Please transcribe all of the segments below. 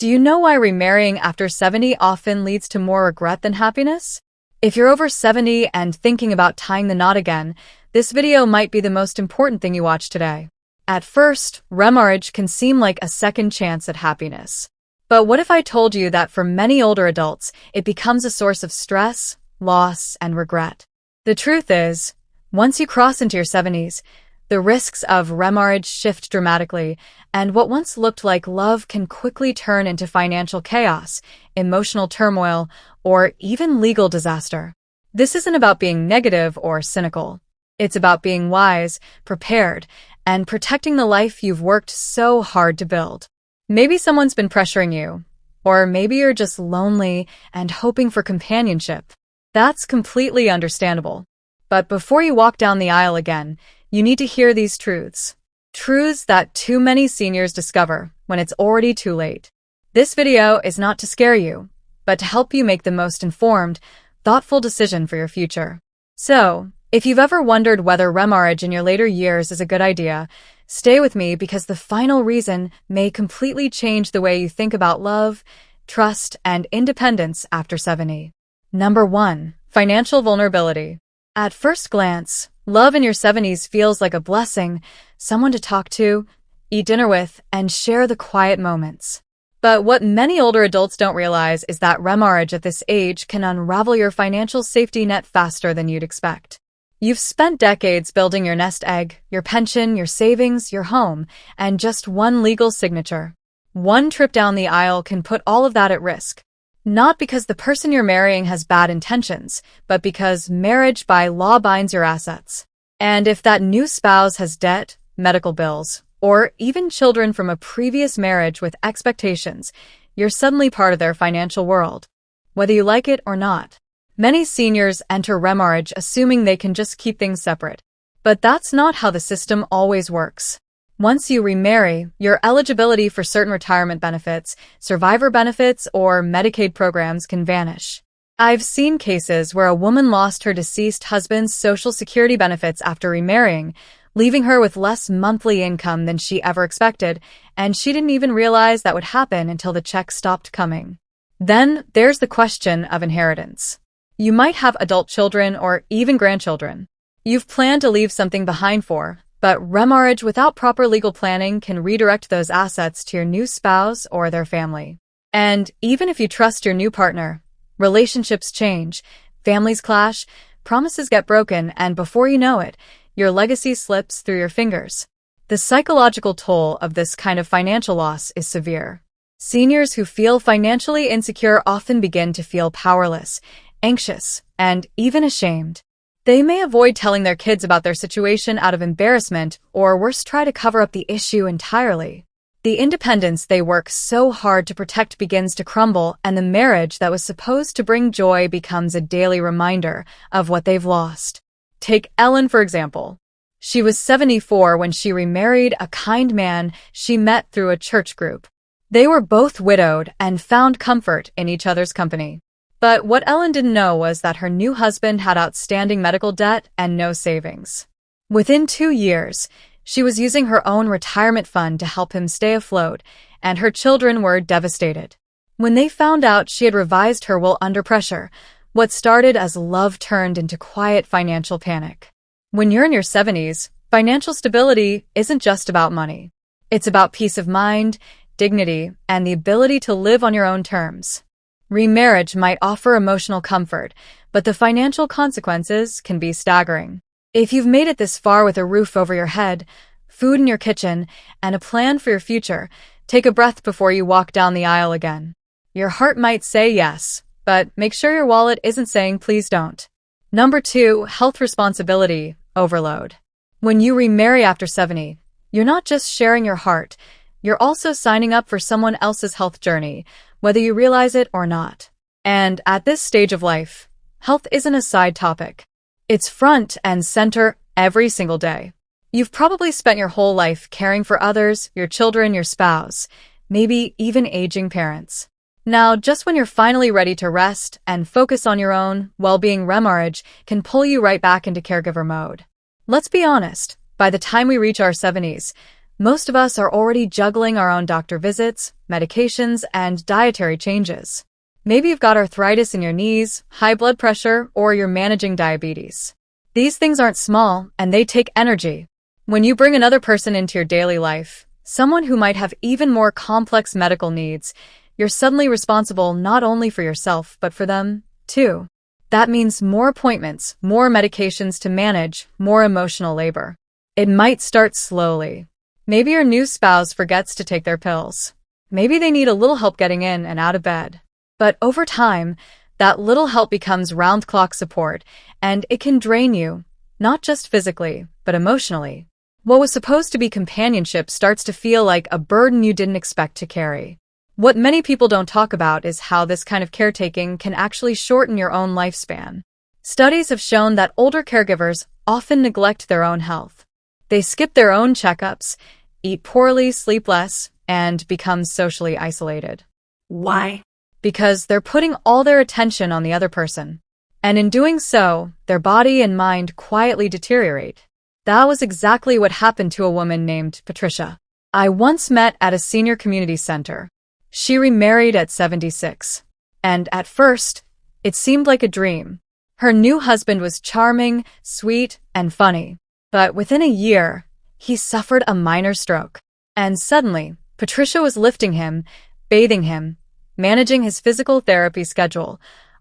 Do you know why remarrying after 70 often leads to more regret than happiness? If you're over 70 and thinking about tying the knot again, this video might be the most important thing you watch today. At first, remarriage can seem like a second chance at happiness. But what if I told you that for many older adults, it becomes a source of stress, loss, and regret? The truth is, once you cross into your 70s, the risks of remarriage shift dramatically, and what once looked like love can quickly turn into financial chaos, emotional turmoil, or even legal disaster. This isn't about being negative or cynical. It's about being wise, prepared, and protecting the life you've worked so hard to build. Maybe someone's been pressuring you, or maybe you're just lonely and hoping for companionship. That's completely understandable. But before you walk down the aisle again, you need to hear these truths. Truths that too many seniors discover when it's already too late. This video is not to scare you, but to help you make the most informed, thoughtful decision for your future. So, if you've ever wondered whether remarriage in your later years is a good idea, stay with me because the final reason may completely change the way you think about love, trust, and independence after 70. Number 1. Financial vulnerability. At first glance, love in your 70s feels like a blessing, someone to talk to, eat dinner with, and share the quiet moments. But what many older adults don't realize is that remarriage at this age can unravel your financial safety net faster than you'd expect. You've spent decades building your nest egg, your pension, your savings, your home, and just one legal signature. One trip down the aisle can put all of that at risk. Not because the person you're marrying has bad intentions, but because marriage by law binds your assets. And if that new spouse has debt, medical bills, or even children from a previous marriage with expectations, you're suddenly part of their financial world, whether you like it or not. Many seniors enter remarriage assuming they can just keep things separate. But that's not how the system always works. Once you remarry, your eligibility for certain retirement benefits, survivor benefits, or Medicaid programs can vanish. I've seen cases where a woman lost her deceased husband's Social Security benefits after remarrying, leaving her with less monthly income than she ever expected, and she didn't even realize that would happen until the check stopped coming. Then there's the question of inheritance. You might have adult children or even grandchildren. You've planned to leave something behind for, but remarriage without proper legal planning can redirect those assets to your new spouse or their family. And even if you trust your new partner, relationships change, families clash, promises get broken, and before you know it, your legacy slips through your fingers. The psychological toll of this kind of financial loss is severe. Seniors who feel financially insecure often begin to feel powerless, anxious, and even ashamed. They may avoid telling their kids about their situation out of embarrassment, or worse, try to cover up the issue entirely. The independence they work so hard to protect begins to crumble, and the marriage that was supposed to bring joy becomes a daily reminder of what they've lost. Take Ellen, for example. She was 74 when she remarried a kind man she met through a church group. They were both widowed and found comfort in each other's company. But what Ellen didn't know was that her new husband had outstanding medical debt and no savings. Within 2 years, she was using her own retirement fund to help him stay afloat, and her children were devastated. When they found out she had revised her will under pressure, what started as love turned into quiet financial panic. When you're in your 70s, financial stability isn't just about money. It's about peace of mind, dignity, and the ability to live on your own terms. Remarriage might offer emotional comfort, but the financial consequences can be staggering. If you've made it this far with a roof over your head, food in your kitchen, and a plan for your future, take a breath before you walk down the aisle again. Your heart might say yes, but make sure your wallet isn't saying please don't. Number 2, health responsibility overload. When you remarry after 70, you're not just sharing your heart, you're also signing up for someone else's health journey, whether you realize it or not. And at this stage of life, health isn't a side topic. It's front and center every single day. You've probably spent your whole life caring for others, your children, your spouse, maybe even aging parents. Now, just when you're finally ready to rest and focus on your own well-being, remarriage can pull you right back into caregiver mode. Let's be honest, by the time we reach our 70s, Most of us are already juggling our own doctor visits, medications, and dietary changes. Maybe you've got arthritis in your knees, high blood pressure, or you're managing diabetes. These things aren't small, and they take energy. When you bring another person into your daily life, someone who might have even more complex medical needs, you're suddenly responsible not only for yourself, but for them, too. That means more appointments, more medications to manage, more emotional labor. It might start slowly. Maybe your new spouse forgets to take their pills. Maybe they need a little help getting in and out of bed. But over time, that little help becomes round-clock support, and it can drain you, not just physically, but emotionally. What was supposed to be companionship starts to feel like a burden you didn't expect to carry. What many people don't talk about is how this kind of caretaking can actually shorten your own lifespan. Studies have shown that older caregivers often neglect their own health. They skip their own checkups, eat poorly, sleep less, and become socially isolated. Why? Because they're putting all their attention on the other person. And in doing so, their body and mind quietly deteriorate. That was exactly what happened to a woman named Patricia. I once met at a senior community center. She remarried at 76. And at first, it seemed like a dream. Her new husband was charming, sweet, and funny. But within a year, he suffered a minor stroke. And suddenly, Patricia was lifting him, bathing him, managing his physical therapy schedule,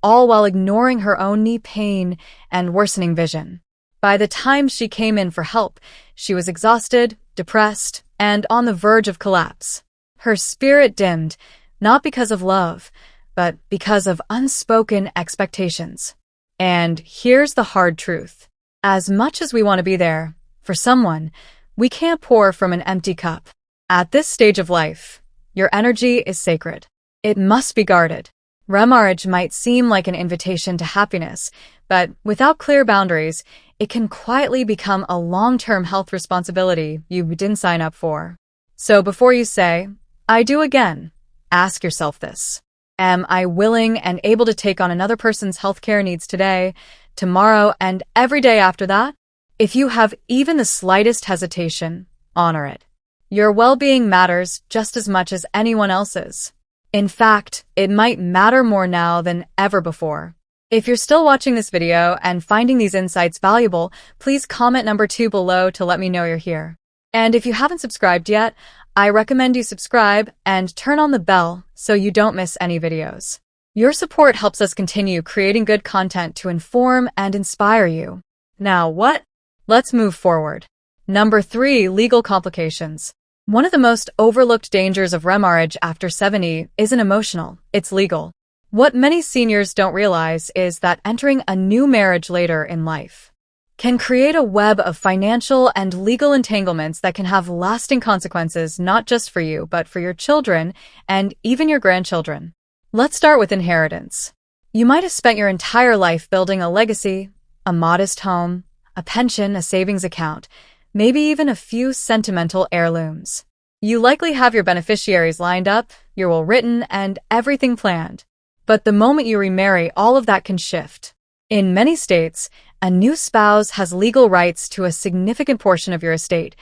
all while ignoring her own knee pain and worsening vision. By the time she came in for help, she was exhausted, depressed, and on the verge of collapse. Her spirit dimmed, not because of love, but because of unspoken expectations. And here's the hard truth. As much as we want to be there for someone, we can't pour from an empty cup. At this stage of life, your energy is sacred. It must be guarded. Remarriage might seem like an invitation to happiness, but without clear boundaries, it can quietly become a long-term health responsibility you didn't sign up for. So before you say, I do again, ask yourself this. Am I willing and able to take on another person's healthcare needs today, tomorrow, and every day after that? If you have even the slightest hesitation, honor it. Your well-being matters just as much as anyone else's. In fact, it might matter more now than ever before. If you're still watching this video and finding these insights valuable, please comment number 2 below to let me know you're here. And if you haven't subscribed yet, I recommend you subscribe and turn on the bell so you don't miss any videos. Your support helps us continue creating good content to inform and inspire you. Now what? Let's move forward. Number 3, legal complications. One of the most overlooked dangers of remarriage after 70 isn't emotional, it's legal. What many seniors don't realize is that entering a new marriage later in life can create a web of financial and legal entanglements that can have lasting consequences not just for you, but for your children and even your grandchildren. Let's start with inheritance. You might have spent your entire life building a legacy, a modest home, a pension, a savings account, maybe even a few sentimental heirlooms. You likely have your beneficiaries lined up, your will written, and everything planned. But the moment you remarry, all of that can shift. In many states, a new spouse has legal rights to a significant portion of your estate,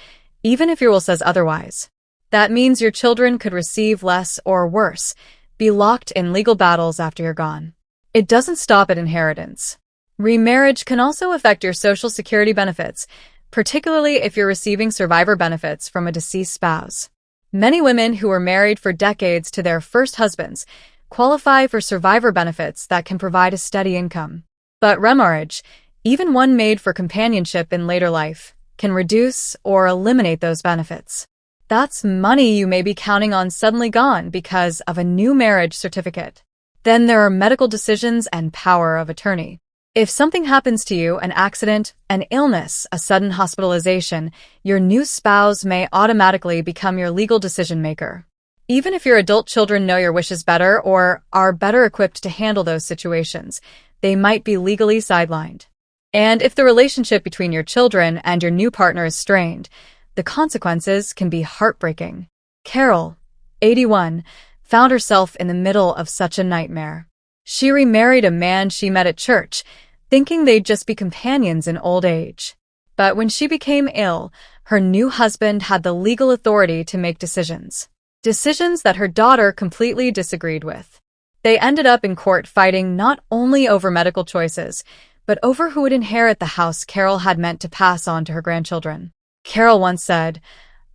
even if your will says otherwise. That means your children could receive less or worse, be locked in legal battles after you're gone. It doesn't stop at inheritance. Remarriage can also affect your Social Security benefits, particularly if you're receiving survivor benefits from a deceased spouse. Many women who were married for decades to their first husbands qualify for survivor benefits that can provide a steady income. But remarriage, even one made for companionship in later life, can reduce or eliminate those benefits. That's money you may be counting on suddenly gone because of a new marriage certificate. Then there are medical decisions and power of attorney. If something happens to you, an accident, an illness, a sudden hospitalization, your new spouse may automatically become your legal decision maker. Even if your adult children know your wishes better or are better equipped to handle those situations, they might be legally sidelined. And if the relationship between your children and your new partner is strained, the consequences can be heartbreaking. Carol, 81, found herself in the middle of such a nightmare. She remarried a man she met at church, thinking they'd just be companions in old age. But when she became ill, her new husband had the legal authority to make decisions. Decisions that her daughter completely disagreed with. They ended up in court fighting not only over medical choices, but over who would inherit the house Carol had meant to pass on to her grandchildren. Carol once said,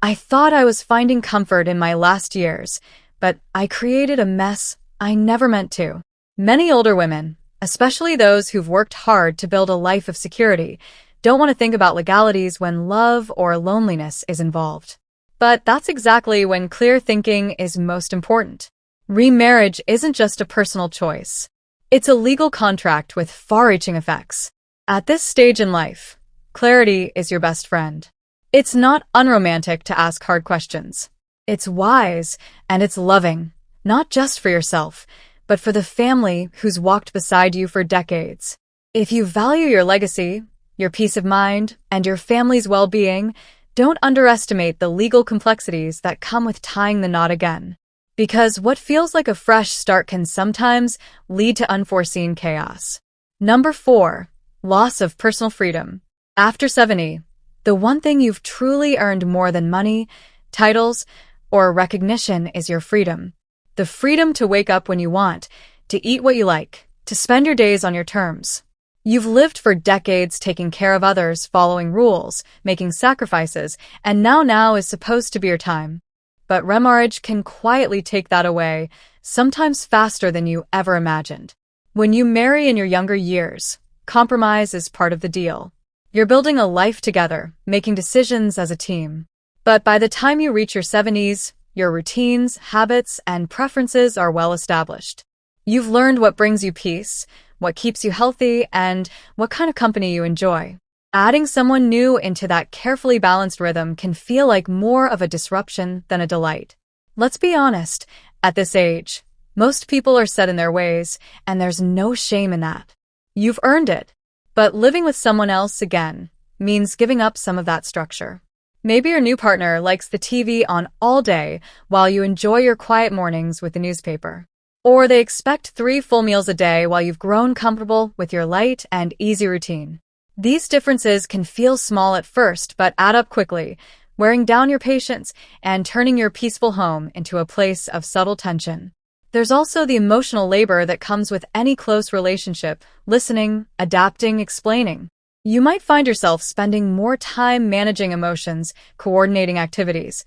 "I thought I was finding comfort in my last years, but I created a mess I never meant to." Many older women, especially those who've worked hard to build a life of security, don't want to think about legalities when love or loneliness is involved. But that's exactly when clear thinking is most important. Remarriage isn't just a personal choice. It's a legal contract with far-reaching effects. At this stage in life, clarity is your best friend. It's not unromantic to ask hard questions. It's wise and it's loving, not just for yourself, but for the family who's walked beside you for decades. If you value your legacy, your peace of mind, and your family's well-being, don't underestimate the legal complexities that come with tying the knot again. Because what feels like a fresh start can sometimes lead to unforeseen chaos. Number 4. Loss of personal freedom. After 70, the one thing you've truly earned more than money, titles, or recognition is your freedom. The freedom to wake up when you want, to eat what you like, to spend your days on your terms. You've lived for decades taking care of others, following rules, making sacrifices, and now is supposed to be your time. But remarriage can quietly take that away, sometimes faster than you ever imagined. When you marry in your younger years, compromise is part of the deal. You're building a life together, making decisions as a team. But by the time you reach your 70s, your routines, habits, and preferences are well established. You've learned what brings you peace, what keeps you healthy, and what kind of company you enjoy. Adding someone new into that carefully balanced rhythm can feel like more of a disruption than a delight. Let's be honest, at this age, most people are set in their ways, and there's no shame in that. You've earned it. But living with someone else again means giving up some of that structure. Maybe your new partner likes the TV on all day while you enjoy your quiet mornings with the newspaper. Or they expect 3 full meals a day while you've grown comfortable with your light and easy routine. These differences can feel small at first but add up quickly, wearing down your patience and turning your peaceful home into a place of subtle tension. There's also the emotional labor that comes with any close relationship, listening, adapting, explaining. You might find yourself spending more time managing emotions, coordinating activities,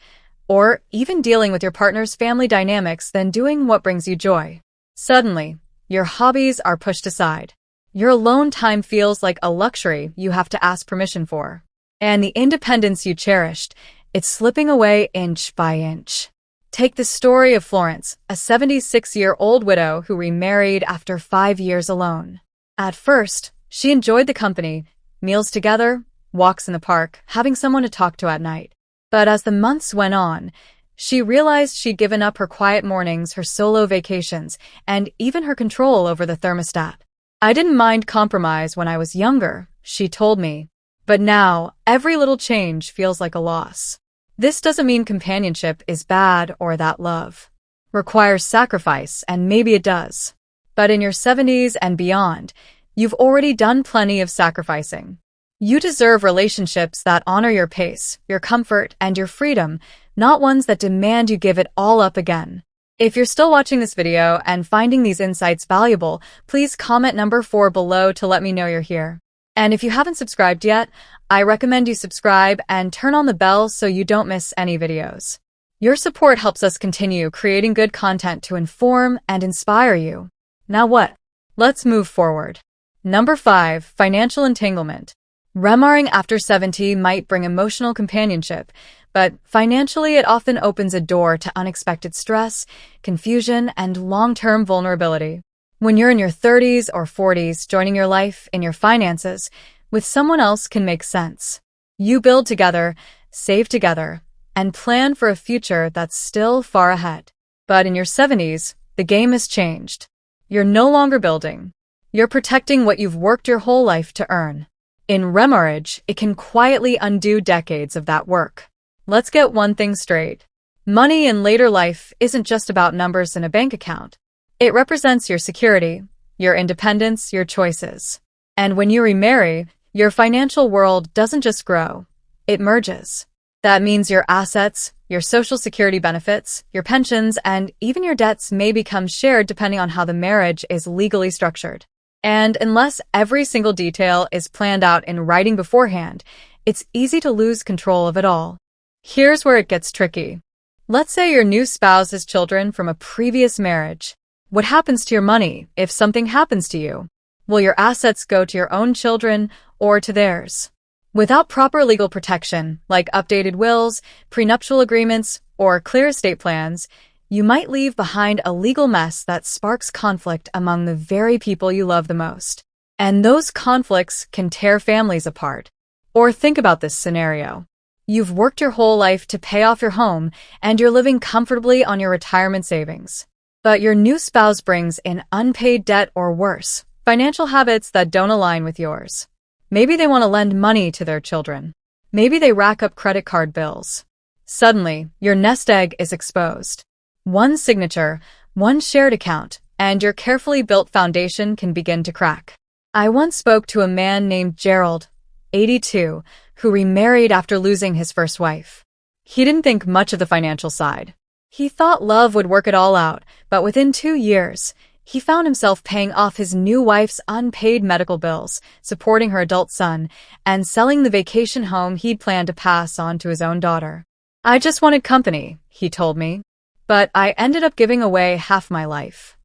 or even dealing with your partner's family dynamics than doing what brings you joy. Suddenly, your hobbies are pushed aside. Your alone time feels like a luxury you have to ask permission for. And the independence you cherished, it's slipping away inch by inch. Take the story of Florence, a 76-year-old widow who remarried after 5 years alone. At first, she enjoyed the company, meals together, walks in the park, having someone to talk to at night. But as the months went on, she realized she'd given up her quiet mornings, her solo vacations, and even her control over the thermostat. "I didn't mind compromise when I was younger," she told me. "But now, every little change feels like a loss." This doesn't mean companionship is bad or that love requires sacrifice, and maybe it does. But in your 70s and beyond, you've already done plenty of sacrificing. You deserve relationships that honor your pace, your comfort, and your freedom, not ones that demand you give it all up again. If you're still watching this video and finding these insights valuable, please comment number 4 below to let me know you're here. And if you haven't subscribed yet, I recommend you subscribe and turn on the bell so you don't miss any videos. Your support helps us continue creating good content to inform and inspire you. Now what? Let's move forward. Number 5. Financial entanglement. Remarrying after 70 might bring emotional companionship, but financially it often opens a door to unexpected stress, confusion, and long-term vulnerability. When you're in your 30s or 40s, joining your life in your finances with someone else can make sense. You build together, save together, and plan for a future that's still far ahead. But in your 70s, the game has changed. You're no longer building. You're protecting what you've worked your whole life to earn. In remarriage, it can quietly undo decades of that work. Let's get one thing straight. Money in later life isn't just about numbers in a bank account. It represents your security, your independence, your choices. And when you remarry, Your financial world doesn't just grow, it merges. That means your assets, your social security benefits, your pensions, and even your debts may become shared depending on how the marriage is legally structured. And unless every single detail is planned out in writing beforehand, it's easy to lose control of it all. Here's where it gets tricky. Let's say your new spouse has children from a previous marriage. What happens to your money if something happens to you? Will your assets go to your own children or to theirs? Without proper legal protection, like updated wills, prenuptial agreements, or clear estate plans, you might leave behind a legal mess that sparks conflict among the very people you love the most. And those conflicts can tear families apart. Or think about this scenario. You've worked your whole life to pay off your home, and you're living comfortably on your retirement savings. But your new spouse brings in unpaid debt or worse, financial habits that don't align with yours. Maybe they want to lend money to their children. Maybe they rack up credit card bills. Suddenly, your nest egg is exposed. One signature, one shared account, and your carefully built foundation can begin to crack. I once spoke to a man named Gerald, 82, who remarried after losing his first wife. He didn't think much of the financial side. He thought love would work it all out, but within 2 years, he found himself paying off his new wife's unpaid medical bills, supporting her adult son, and selling the vacation home he'd planned to pass on to his own daughter. I just wanted company, he told me, but I ended up giving away half my life.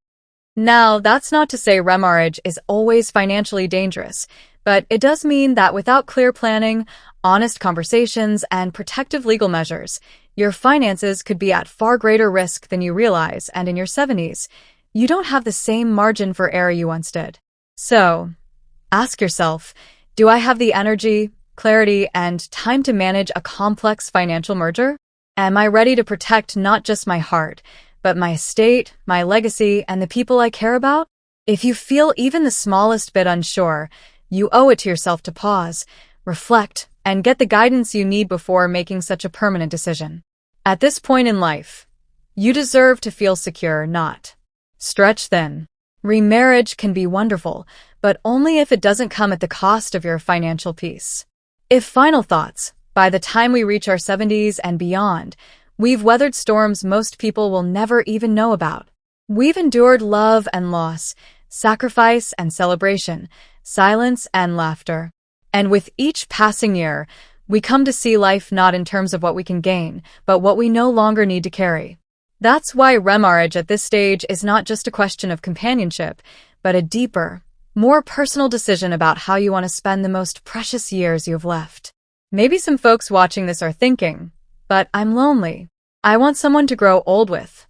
Now, that's not to say remarriage is always financially dangerous, but it does mean that without clear planning, honest conversations, and protective legal measures, your finances could be at far greater risk than you realize, and in your 70s, you don't have the same margin for error you once did. So, ask yourself, do I have the energy, clarity, and time to manage a complex financial merger? Am I ready to protect not just my heart, but my estate, my legacy, and the people I care about? If you feel even the smallest bit unsure, you owe it to yourself to pause, reflect, and get the guidance you need before making such a permanent decision. At this point in life, you deserve to feel secure, not stretched thin. Remarriage can be wonderful, but only if it doesn't come at the cost of your financial peace. Final thoughts, by the time we reach our 70s and beyond, we've weathered storms most people will never even know about. We've endured love and loss, sacrifice and celebration, silence and laughter. And with each passing year, we come to see life not in terms of what we can gain, but what we no longer need to carry. That's why remarriage at this stage is not just a question of companionship, but a deeper, more personal decision about how you want to spend the most precious years you've left. Maybe some folks watching this are thinking, but I'm lonely. I want someone to grow old with.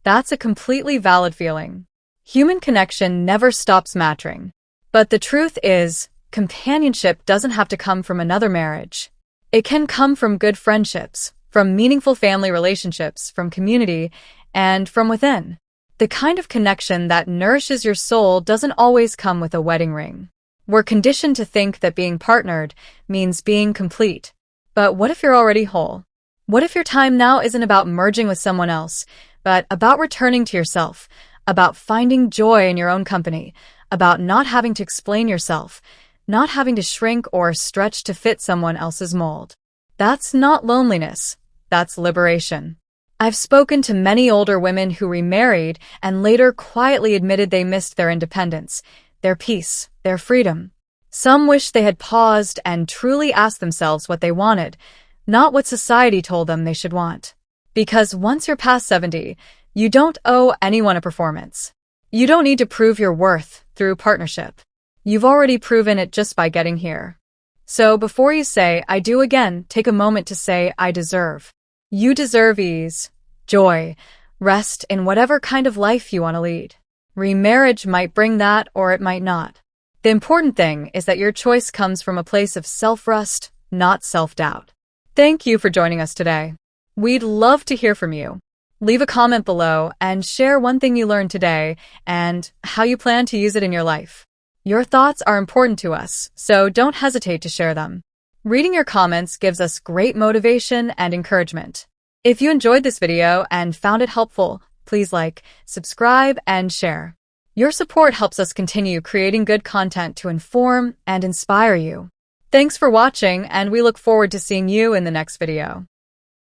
That's a completely valid feeling. Human connection never stops mattering. But the truth is, companionship doesn't have to come from another marriage. It can come from good friendships, from meaningful family relationships, from community, and from within. The kind of connection that nourishes your soul doesn't always come with a wedding ring. We're conditioned to think that being partnered means being complete. But what if you're already whole? What if your time now isn't about merging with someone else, but about returning to yourself, about finding joy in your own company, about not having to explain yourself, not having to shrink or stretch to fit someone else's mold? That's not loneliness. That's liberation. I've spoken to many older women who remarried and later quietly admitted they missed their independence, their peace, their freedom. Some wish they had paused and truly asked themselves what they wanted, not what society told them they should want. Because once you're past 70, you don't owe anyone a performance. You don't need to prove your worth through partnership. You've already proven it just by getting here. So before you say, I do again, take a moment to say, I deserve. You deserve ease, joy, rest in whatever kind of life you want to lead. Remarriage might bring that or it might not. The important thing is that your choice comes from a place of self-trust, not self-doubt. Thank you for joining us today. We'd love to hear from you. Leave a comment below and share one thing you learned today and how you plan to use it in your life. Your thoughts are important to us, so don't hesitate to share them. Reading your comments gives us great motivation and encouragement. If you enjoyed this video and found it helpful, please like, subscribe, and share. Your support helps us continue creating good content to inform and inspire you. Thanks for watching, and we look forward to seeing you in the next video.